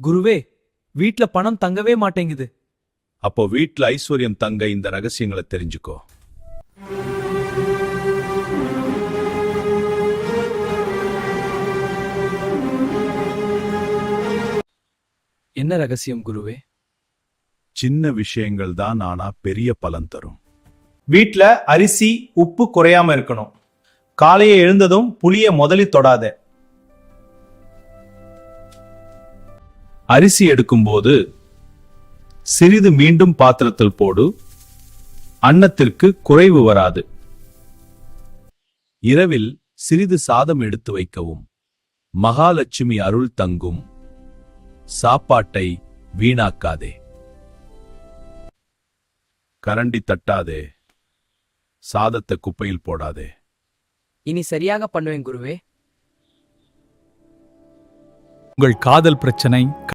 குருவே, வீட்ல பணம் தங்கவே மாட்டேங்குது. அப்போ வீட்ல ஐஸ்வர்யம் தங்க இந்த ரகசியங்களை தெரிஞ்சுக்கோ. என்ன ரகசியம் குருவே? சின்ன விஷயங்கள் தான் ஆனா பெரிய பலன் தரும். வீட்ல அரிசி உப்பு குறையாம இருக்கணும். காலையே எழுந்ததும் புளிய முதலில் தொடாத. அரிசி எடுக்கும்போது சிறிது மீண்டும் பாத்திரத்தில் போடு. அன்னத்திற்கு குறைவு வராது. இரவில் சிறிது சாதம் எடுத்து வைக்கவும். மகாலட்சுமி அருள் தங்கும். சாப்பாட்டை வீணாக்காதே. கரண்டி தட்டாதே. சாதத்தை குப்பையில் போடாதே. இனி சரியாக பண்ணுவேன் குருவே. உங்கள் காதல் பிரச்சனை